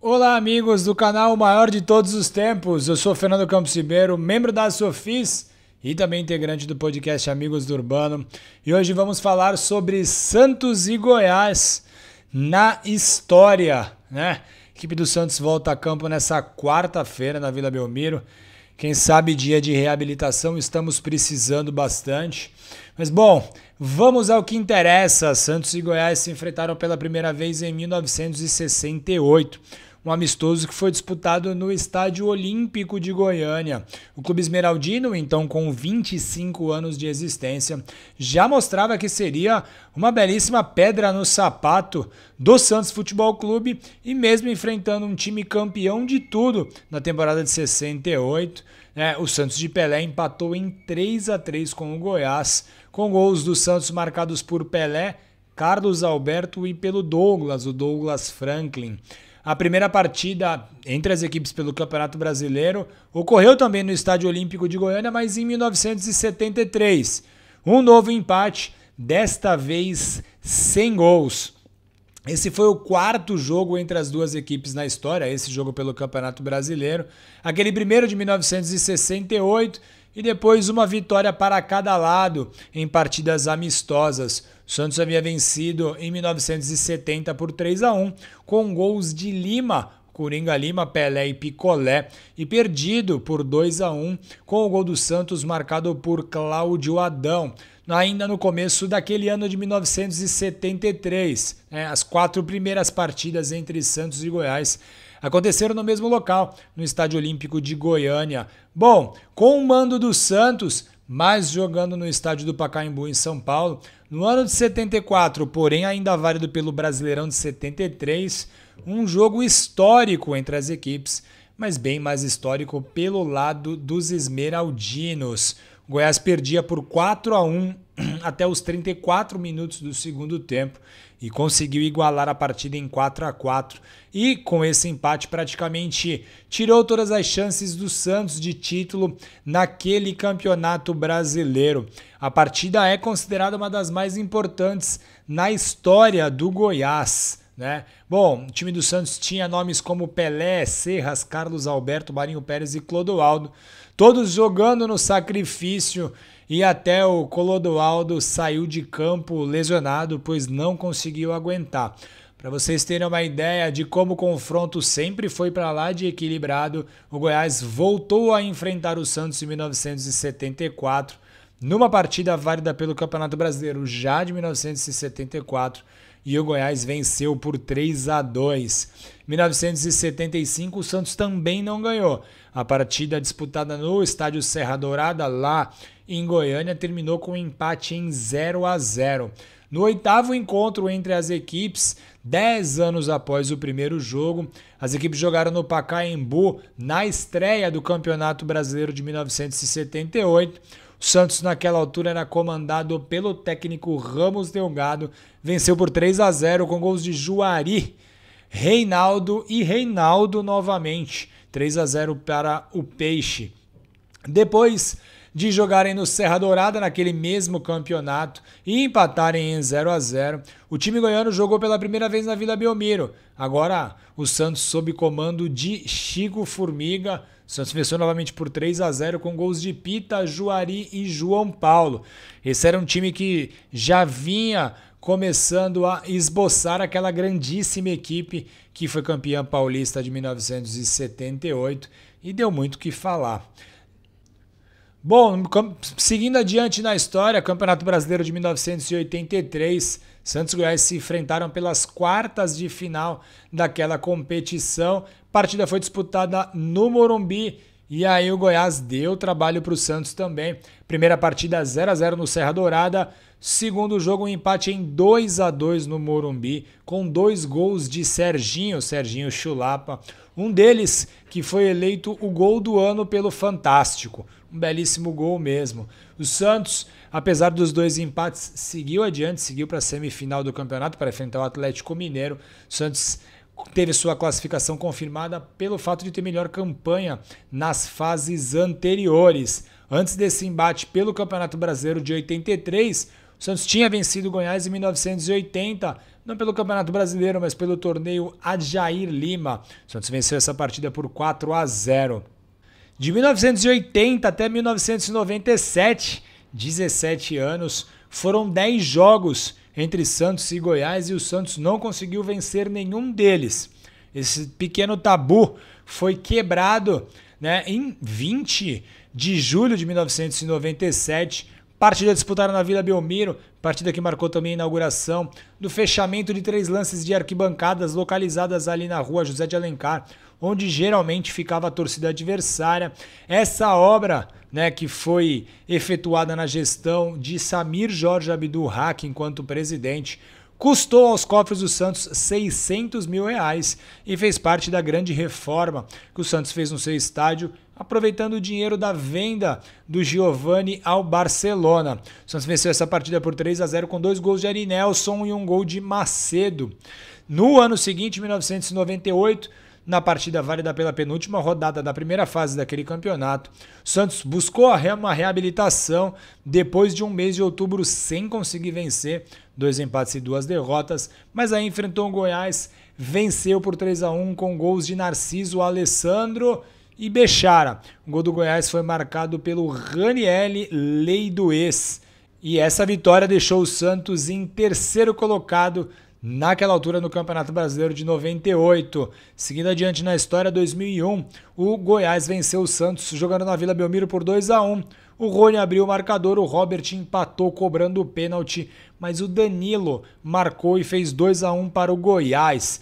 Olá, amigos do canal Maior de Todos os Tempos. Eu sou Fernando Campos Ribeiro, membro da Sofis e também integrante do podcast Amigos do Urbano. E hoje vamos falar sobre Santos e Goiás na história, né? A equipe do Santos volta a campo nessa quarta-feira na Vila Belmiro. Quem sabe dia de reabilitação, estamos precisando bastante. Mas bom, vamos ao que interessa. Santos e Goiás se enfrentaram pela primeira vez em 1968. Um amistoso que foi disputado no Estádio Olímpico de Goiânia. O clube esmeraldino, então com 25 anos de existência, já mostrava que seria uma belíssima pedra no sapato do Santos Futebol Clube e mesmo enfrentando um time campeão de tudo na temporada de 68, o Santos de Pelé empatou em 3-3 com o Goiás, com gols do Santos marcados por Pelé, Carlos Alberto e pelo Douglas, o Douglas Franklin. A primeira partida entre as equipes pelo Campeonato Brasileiro ocorreu também no Estádio Olímpico de Goiânia, mas em 1973. Um novo empate, desta vez sem gols. Esse foi o quarto jogo entre as duas equipes na história, esse jogo pelo Campeonato Brasileiro. Aquele primeiro de 1968 e depois uma vitória para cada lado em partidas amistosas. O Santos havia vencido em 1970 por 3-1, com gols de Lima, Coringa Lima, Pelé e Picolé, e perdido por 2-1, com o gol do Santos marcado por Cláudio Adão, ainda no começo daquele ano de 1973. As quatro primeiras partidas entre Santos e Goiás aconteceram no mesmo local, no Estádio Olímpico de Goiânia. Bom, com o mando do Santos, mas jogando no estádio do Pacaembu em São Paulo, no ano de 74, porém ainda válido pelo Brasileirão de 73, um jogo histórico entre as equipes, mas bem mais histórico pelo lado dos esmeraldinos. O Goiás perdia por 4-1 até os 34 minutos do segundo tempo e conseguiu igualar a partida em 4-4. E com esse empate praticamente tirou todas as chances do Santos de título naquele campeonato brasileiro. A partida é considerada uma das mais importantes na história do Goiás, né? Bom, o time do Santos tinha nomes como Pelé, Serras, Carlos Alberto, Marinho Pérez e Clodoaldo, todos jogando no sacrifício, e até o Clodoaldo saiu de campo lesionado, pois não conseguiu aguentar. Para vocês terem uma ideia de como o confronto sempre foi para lá de equilibrado, o Goiás voltou a enfrentar o Santos em 1974, numa partida válida pelo Campeonato Brasileiro já de 1974, e o Goiás venceu por 3-2. Em 1975, o Santos também não ganhou. A partida disputada no Estádio Serra Dourada, lá em Goiânia, terminou com um empate em 0-0. No oitavo encontro entre as equipes, 10 anos após o primeiro jogo, as equipes jogaram no Pacaembu na estreia do Campeonato Brasileiro de 1978. O Santos, naquela altura, era comandado pelo técnico Ramos Delgado, venceu por 3-0 com gols de Juari, Reinaldo e Reinaldo novamente, 3-0 para o Peixe. Depois de jogarem no Serra Dourada naquele mesmo campeonato e empatarem em 0-0, o time goiano jogou pela primeira vez na Vila Belmiro. Agora o Santos sob comando de Chico Formiga. O Santos venceu novamente por 3-0 com gols de Pita, Juari e João Paulo. Esse era um time que já vinha começando a esboçar aquela grandíssima equipe que foi campeã paulista de 1978 e deu muito o que falar. Bom, seguindo adiante na história, Campeonato Brasileiro de 1983, Santos e Goiás se enfrentaram pelas quartas de final daquela competição. A partida foi disputada no Morumbi e aí o Goiás deu trabalho para o Santos também. Primeira partida 0-0 no Serra Dourada, segundo jogo um empate em 2-2 no Morumbi, com 2 gols de Serginho Chulapa, um deles que foi eleito o gol do ano pelo Fantástico. Um belíssimo gol mesmo. O Santos, apesar dos 2 empates, seguiu adiante, seguiu para a semifinal do campeonato para enfrentar o Atlético Mineiro. O Santos teve sua classificação confirmada pelo fato de ter melhor campanha nas fases anteriores. Antes desse embate pelo Campeonato Brasileiro de 83, o Santos tinha vencido o Goiás em 1980, não pelo Campeonato Brasileiro, mas pelo torneio Adjair Lima. O Santos venceu essa partida por 4-0. De 1980 até 1997, 17 anos, foram 10 jogos entre Santos e Goiás e o Santos não conseguiu vencer nenhum deles. Esse pequeno tabu foi quebrado, né, em 20 de julho de 1997, partida disputada na Vila Belmiro, partida que marcou também a inauguração do fechamento de 3 lances de arquibancadas localizadas ali na rua José de Alencar, onde geralmente ficava a torcida adversária. Essa obra, né, que foi efetuada na gestão de Samir Jorge Abdul-Haq enquanto presidente, custou aos cofres do Santos R$600 mil e fez parte da grande reforma que o Santos fez no seu estádio, aproveitando o dinheiro da venda do Giovani ao Barcelona. O Santos venceu essa partida por 3-0 com 2 gols de Ari Nelson e 1 gol de Macedo. No ano seguinte, 1998, na partida válida pela penúltima rodada da primeira fase daquele campeonato, o Santos buscou uma reabilitação depois de um mês de outubro sem conseguir vencer, 2 empates e 2 derrotas, mas aí enfrentou o Goiás, venceu por 3-1 com gols de Narciso, Alessandro e Bechara. O gol do Goiás foi marcado pelo Raniel Leiduez e essa vitória deixou o Santos em terceiro colocado naquela altura no Campeonato Brasileiro de 98. Seguindo adiante na história, 2001, o Goiás venceu o Santos jogando na Vila Belmiro por 2-1. O Rony abriu o marcador, o Robert empatou cobrando o pênalti, mas o Danilo marcou e fez 2-1 para o Goiás.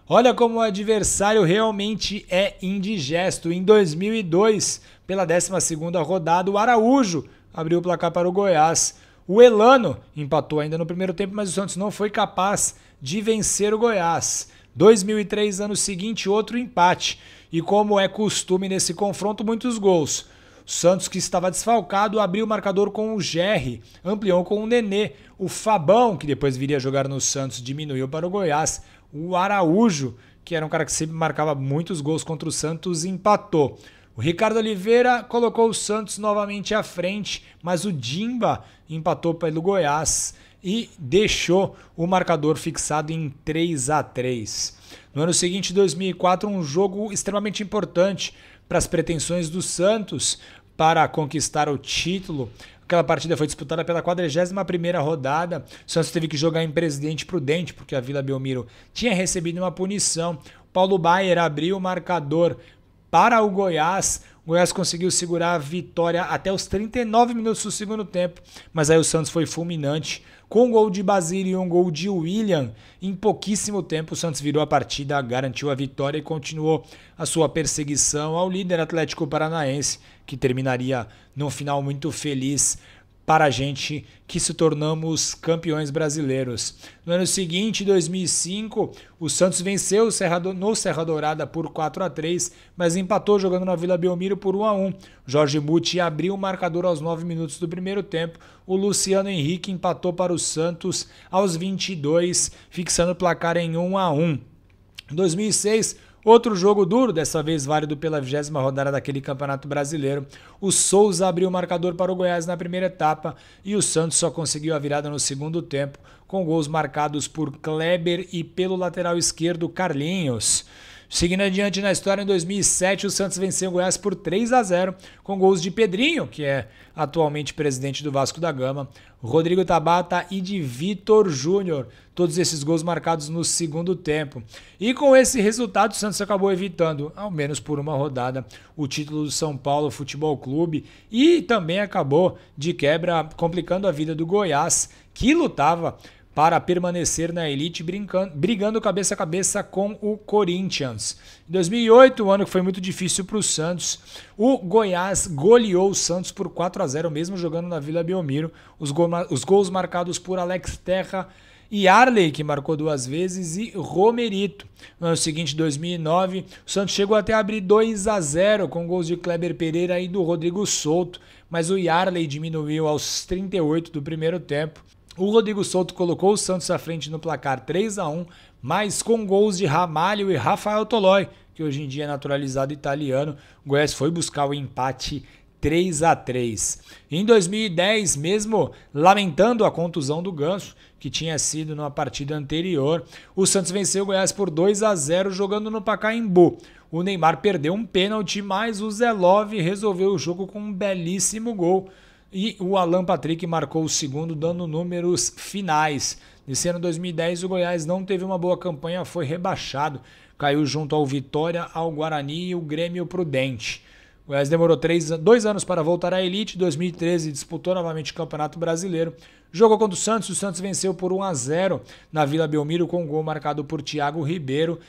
Olha como o adversário realmente é indigesto. Em 2002, pela 12ª rodada, o Araújo abriu o placar para o Goiás. O Elano empatou ainda no primeiro tempo, mas o Santos não foi capaz de vencer o Goiás. 2003, ano seguinte, outro empate. E como é costume nesse confronto, muitos gols. O Santos, que estava desfalcado, abriu o marcador com o Gerry, ampliou com o Nenê. O Fabão, que depois viria a jogar no Santos, diminuiu para o Goiás. O Araújo, que era um cara que sempre marcava muitos gols contra o Santos, empatou. O Ricardo Oliveira colocou o Santos novamente à frente, mas o Dimba empatou pelo Goiás e deixou o marcador fixado em 3-3. No ano seguinte, 2004, um jogo extremamente importante para as pretensões do Santos para conquistar o título. Aquela partida foi disputada pela 41ª rodada. O Santos teve que jogar em Presidente Prudente, porque a Vila Belmiro tinha recebido uma punição. Paulo Baier abriu o marcador para o Goiás. O Goiás conseguiu segurar a vitória até os 39 minutos do segundo tempo, mas aí o Santos foi fulminante. Com um gol de Basílio e um gol de William, em pouquíssimo tempo o Santos virou a partida, garantiu a vitória e continuou a sua perseguição ao líder Atlético Paranaense, que terminaria num final muito feliz para a gente que se tornamos campeões brasileiros. No ano seguinte, 2005, o Santos venceu no Serra Dourada por 4-3, mas empatou jogando na Vila Belmiro por 1-1. Jorge Muti abriu o marcador aos 9 minutos do primeiro tempo. O Luciano Henrique empatou para o Santos aos 22, fixando o placar em 1-1. Em 2006, outro jogo duro, dessa vez válido pela 20ª rodada daquele Campeonato Brasileiro. O Souza abriu o marcador para o Goiás na primeira etapa e o Santos só conseguiu a virada no segundo tempo, com gols marcados por Kleber e pelo lateral esquerdo Carlinhos. Seguindo adiante na história, em 2007, o Santos venceu o Goiás por 3-0, com gols de Pedrinho, que é atualmente presidente do Vasco da Gama, Rodrigo Tabata e de Vitor Júnior. Todos esses gols marcados no segundo tempo. E com esse resultado, o Santos acabou evitando, ao menos por uma rodada, o título do São Paulo Futebol Clube e também acabou, de quebra, complicando a vida do Goiás, que lutava para permanecer na elite, brigando cabeça a cabeça com o Corinthians. Em 2008, um ano que foi muito difícil para o Santos, o Goiás goleou o Santos por 4-0, mesmo jogando na Vila Belmiro. Os gols marcados por Alex Terra e Arley, que marcou 2 vezes, e Romerito. No ano seguinte, 2009, o Santos chegou até a abrir 2-0 com gols de Kleber Pereira e do Rodrigo Souto, mas o Yarley diminuiu aos 38 do primeiro tempo. O Rodrigo Souto colocou o Santos à frente no placar 3-1, mas com gols de Ramalho e Rafael Tolói, que hoje em dia é naturalizado italiano. O Goiás foi buscar o empate 3-3. Em 2010, mesmo lamentando a contusão do Ganso, que tinha sido numa partida anterior, o Santos venceu o Goiás por 2-0 jogando no Pacaembu. O Neymar perdeu um pênalti, mas o Zé Love resolveu o jogo com um belíssimo gol. E o Alan Patrick marcou o segundo, dando números finais. Nesse ano 2010, o Goiás não teve uma boa campanha, foi rebaixado. Caiu junto ao Vitória, ao Guarani e o Grêmio Prudente. O Goiás demorou 2 anos para voltar à elite. Em 2013, disputou novamente o Campeonato Brasileiro. Jogou contra o Santos venceu por 1-0 na Vila Belmiro com um gol marcado por Thiago Ribeiro.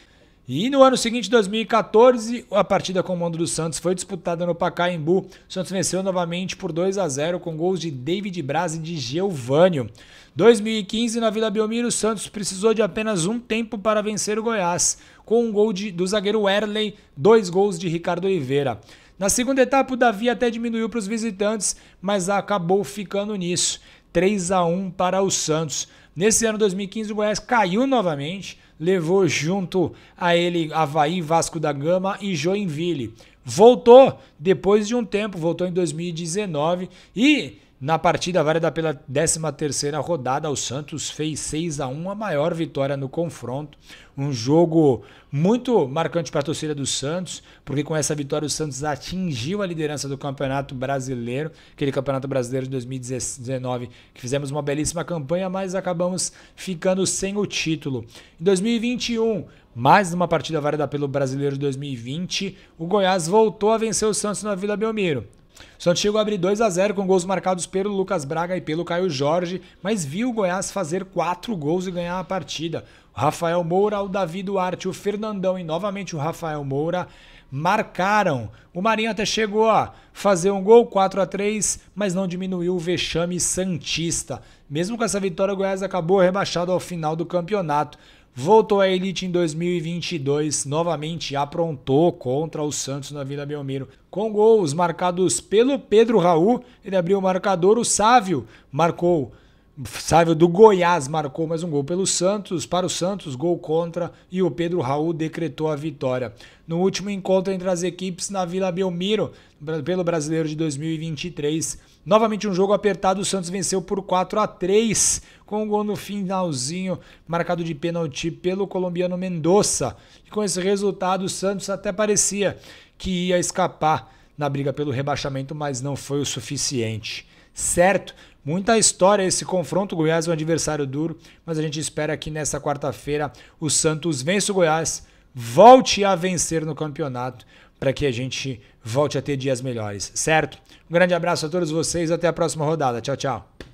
E no ano seguinte, 2014, a partida com o mando do Santos foi disputada no Pacaembu. O Santos venceu novamente por 2-0 com gols de David Braz e de Geovânio. 2015, na Vila Belmiro, o Santos precisou de apenas um tempo para vencer o Goiás, com um gol do zagueiro Werley, 2 gols de Ricardo Oliveira. Na segunda etapa, o Davi até diminuiu para os visitantes, mas acabou ficando nisso. 3-1 para o Santos. Nesse ano 2015, o Goiás caiu novamente, levou junto a ele Avaí, Vasco da Gama e Joinville. Voltou depois de um tempo, voltou em 2019 e na partida válida pela 13ª rodada, o Santos fez 6-1, a maior vitória no confronto. Um jogo muito marcante para a torcida do Santos, porque com essa vitória o Santos atingiu a liderança do Campeonato Brasileiro, aquele Campeonato Brasileiro de 2019, que fizemos uma belíssima campanha, mas acabamos ficando sem o título. Em 2021, mais uma partida válida pelo Brasileiro de 2020, o Goiás voltou a vencer o Santos na Vila Belmiro. O Santos chegou a abrir 2-0 com gols marcados pelo Lucas Braga e pelo Caio Jorge, mas viu o Goiás fazer 4 gols e ganhar a partida. O Rafael Moura, o Davi Duarte, o Fernandão e novamente o Rafael Moura marcaram. O Marinho até chegou a fazer um gol, 4-3, mas não diminuiu o vexame santista. Mesmo com essa vitória, o Goiás acabou rebaixado ao final do campeonato. Voltou à elite em 2022, novamente aprontou contra o Santos na Vila Belmiro. Com gols marcados pelo Pedro Raul, ele abriu o marcador, o Sávio do Goiás marcou mais um gol para o Santos, gol contra, e o Pedro Raul decretou a vitória. No último encontro entre as equipes na Vila Belmiro, pelo Brasileiro de 2023, novamente um jogo apertado, o Santos venceu por 4-3, com um gol no finalzinho, marcado de pênalti pelo colombiano Mendoza. E com esse resultado, o Santos até parecia que ia escapar na briga pelo rebaixamento, mas não foi o suficiente. Certo? Muita história esse confronto, o Goiás é um adversário duro, mas a gente espera que nessa quarta-feira o Santos vença o Goiás, volte a vencer no campeonato, para que a gente volte a ter dias melhores, certo? Um grande abraço a todos vocês, até a próxima rodada. Tchau, tchau.